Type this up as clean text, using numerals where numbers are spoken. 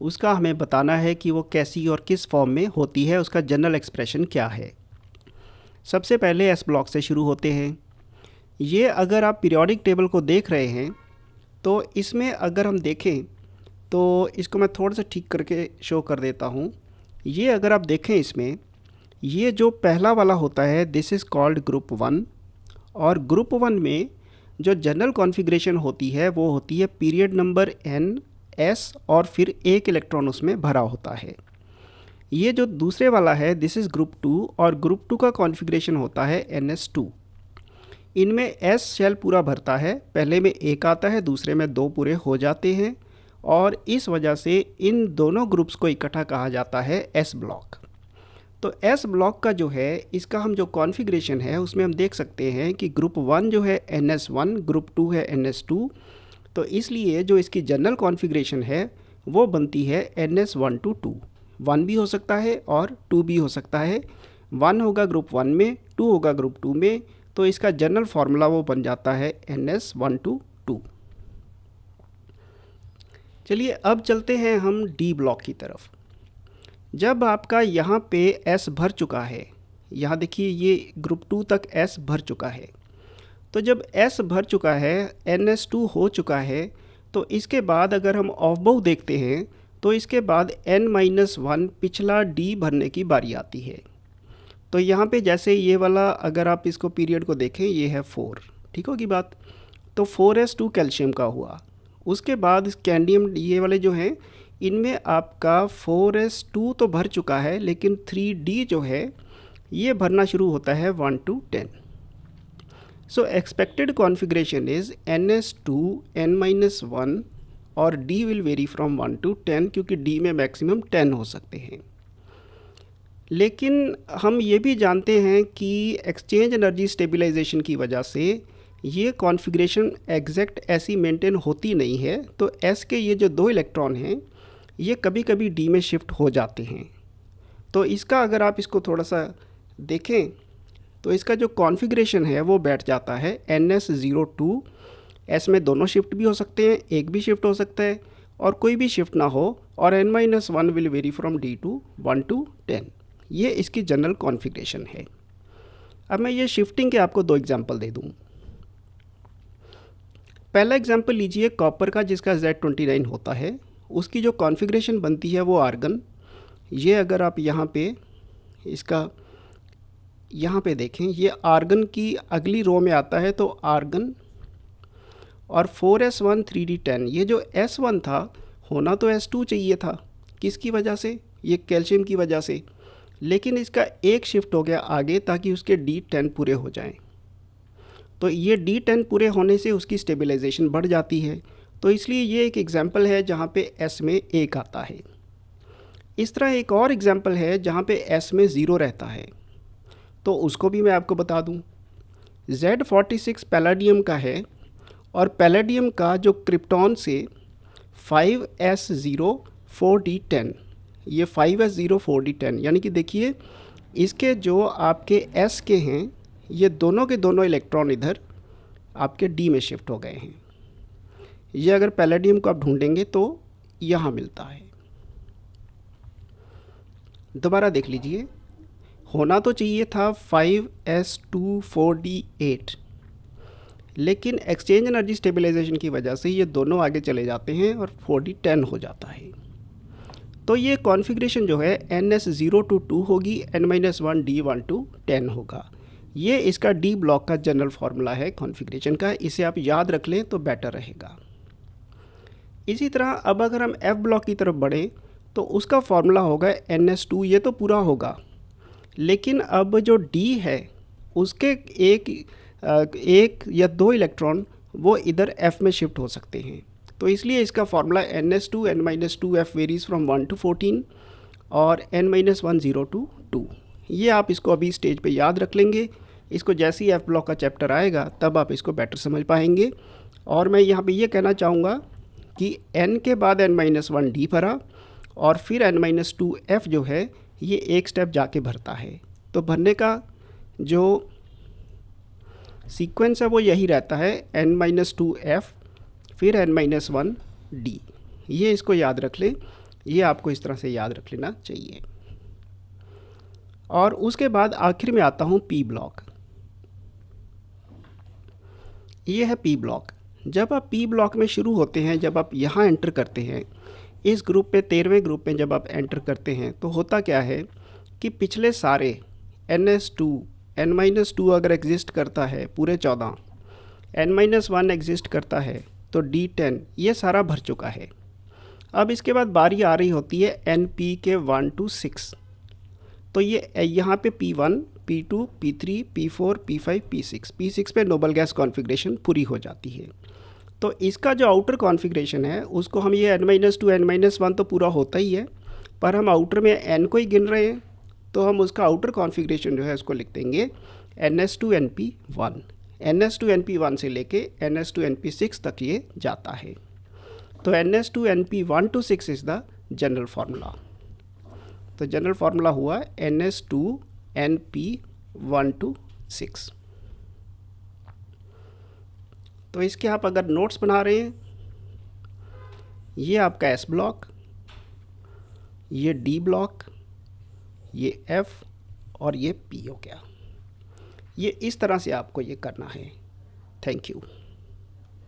उसका हमें बताना है कि वो कैसी और किस फॉर्म में होती है, उसका जनरल एक्सप्रेशन क्या है। सबसे पहले एस ब्लॉक से शुरू होते हैं। ये अगर आप पीरियोडिक टेबल को देख रहे हैं तो इसमें अगर हम देखें तो इसको मैं थोड़ा सा ठीक करके शो कर देता हूँ। ये अगर आप देखें इसमें, ये जो पहला वाला होता है दिस इज़ कॉल्ड ग्रुप 1, और ग्रुप 1 में जो जनरल कॉन्फ़िगरेशन होती है वो होती है पीरियड नंबर n s और फिर एक इलेक्ट्रॉन उसमें भरा होता है। ये जो दूसरे वाला है दिस इज़ ग्रुप 2, और ग्रुप 2 का कॉन्फ़िगरेशन होता है ns2। इनमें s शेल पूरा भरता है, पहले में एक आता है, दूसरे में दो पूरे हो जाते हैं, और इस वजह से इन दोनों ग्रुप्स को इकट्ठा कहा जाता है एस ब्लॉक। तो एस ब्लॉक का जो है इसका हम जो कॉन्फ़िगरेशन है उसमें हम देख सकते हैं कि ग्रुप 1 जो है NS1, ग्रुप 2 है NS2। तो इसलिए जो इसकी जनरल कॉन्फ़िगरेशन है वो बनती है NS1 to 2। 1 भी हो सकता है और 2 भी हो सकता है। 1 होगा ग्रुप 1 में, 2 होगा ग्रुप 2 में, तो इसका जनरल फार्मूला वो बन जाता है NS1 to 2। चलिए अब चलते हैं हम डी ब्लॉक की तरफ। जब आपका यहाँ पे S भर चुका है, यहाँ देखिए ये ग्रुप 2 तक S भर चुका है, तो जब S भर चुका है, NS2 हो चुका है, तो इसके बाद अगर हम ऑफ बाउ देखते हैं तो इसके बाद n-1 पिछला D भरने की बारी आती है। तो यहाँ पे जैसे ये वाला अगर आप इसको पीरियड को देखें, ये है 4, ठीक होगी बात। तो 4s2 कैल्शियम का हुआ। उसके बाद स्कैंडियम ये वाले जो हैं इनमें आपका 4s2 तो भर चुका है, लेकिन 3d जो है ये भरना शुरू होता है 1 to 10। So expected configuration is ns2 n-1 और d will very from 1 to 10, क्योंकि d में मैक्सिमम 10 हो सकते हैं। लेकिन हम ये भी जानते हैं कि एक्सचेंज एनर्जी स्टेबलाइजेशन की वजह से ये कॉन्फ़िगरेशन एग्जैक्ट ऐसी मेंटेन होती नहीं है। तो S के ये जो दो इलेक्ट्रॉन हैं ये कभी कभी D में शिफ्ट हो जाते हैं। तो इसका अगर आप इसको थोड़ा सा देखें तो इसका जो कॉन्फ़िगरेशन है वो बैठ जाता है NS02। S में दोनों शिफ्ट भी हो सकते हैं, एक भी शिफ्ट हो सकता है और कोई भी शिफ्ट ना हो, और n-1 will very from D to 1 to 10। ये इसकी जनरल कॉन्फ़िगरेशन है। अब मैं ये शिफ्टिंग के आपको दो एग्जांपल दे दूँ। पहला एग्जांपल लीजिए कॉपर का, जिसका Z29 होता है, उसकी जो कॉन्फ़िगरेशन बनती है वो आर्गन। ये अगर आप यहाँ पे इसका यहाँ पे देखें, ये आर्गन की अगली रो में आता है, तो आर्गन और 4s1 3d10। ये जो s1 था होना तो s2 चाहिए था, किसकी वजह से? ये कैल्शियम की वजह से, लेकिन इसका एक शिफ्ट हो गया आगे ताकि उसके D10 पूरे हो जाएं। तो ये D10 पूरे होने से उसकी स्टेबलाइजेशन बढ़ जाती है। तो इसलिए ये एक एग्जांपल है जहाँ पे S में 1 आता है। इस तरह एक और एग्जांपल है जहाँ पे S में 0 रहता है, तो उसको भी मैं आपको बता दूँ। Z46 पैलेडियम का है, और पैलेडियम का जो क्रिप्टॉन से 5s0 4d10, ये 5s0 4d10, यानी कि देखिए इसके जो आपके S के हैं ये दोनों के दोनों इलेक्ट्रॉन इधर आपके D में शिफ्ट हो गए हैं। ये अगर पैलेडियम को आप ढूंढेंगे तो यहाँ मिलता है। दोबारा देख लीजिए, होना तो चाहिए था 5s2 4d8, लेकिन एक्सचेंज एनर्जी स्टेबलाइजेशन की वजह से ये दोनों आगे चले जाते हैं और 4d10 हो जाता है। तो ये कॉन्फ़िगरेशन जो है NS0 to 2 होगी, n-1 D1 to 10 होगा। ये इसका डी ब्लॉक का जनरल फार्मूला है कॉन्फ़िगरेशन का, इसे आप याद रख लें तो बेटर रहेगा। इसी तरह अब अगर हम F ब्लॉक की तरफ बढ़ें तो उसका फार्मूला होगा NS2। ये तो पूरा होगा, लेकिन अब जो D है उसके एक या दो इलेक्ट्रॉन वो इधर F में शिफ्ट हो सकते हैं। तो इसलिए इसका formula NS2 n-2 F varies from 1 to 14 और n-1 0 to 2। ये आप इसको अभी स्टेज पे याद रख लेंगे। इसको जैसे ही F ब्लॉक का चैप्टर आएगा तब आप इसको बेटर समझ पाएंगे। और मैं यहाँ पे ये कहना चाहूँगा कि n के बाद n-1 D भरा और फिर n-2 F जो है ये एक स्टेप जाके भरता है। तो भरने का जो सीक्वेंस है वो यही रहता है, n-2 F फिर n-1 D। ये इसको याद रख लें। ये आपको इस तरह से याद रख लेना चाहिए। और उसके बाद आखिर में आता हूँ पी ब्लॉक। ये है पी ब्लॉक। जब आप पी ब्लॉक में शुरू होते हैं, जब आप यहाँ एंटर करते हैं, इस ग्रुप पे 13वें ग्रुप में जब आप एंटर करते हैं, तो होता क्या है कि पिछले सारे NS2 N-2 अगर एग्जिस्ट करता है पूरे 14, N-1 एग्जिस्ट करता है तो D10 ये सारा भर चुका है। अब इसके बाद बारी आ रही होती है NP के 1 to 6। तो ये यहाँ पे P1, P2, P3, P4, P5, P6, P6 पे नोबल गैस कॉन्फ़िगरेशन पूरी हो जाती है। तो इसका जो आउटर कॉन्फ़िगरेशन है उसको हम ये N-2 N-1 तो पूरा होता ही है, पर हम आउटर में N को ही गिन रहे हैं, तो हम उसका आउटर कॉन्फ़िगरेशन जो है उसको लिख देंगे NS2NP1। NS2NP1 से लेके NS2NP6 तक ये जाता है। तो NS2NP1 to 6 is the general formula. तो जनरल फार्मूला हुआ NS2NP1 to 6। तो इसके आप अगर नोट्स बना रहे हैं, ये आपका S ब्लॉक, ये D ब्लॉक, ये F और ये P हो गया। ये इस तरह से आपको ये करना है। Thank you.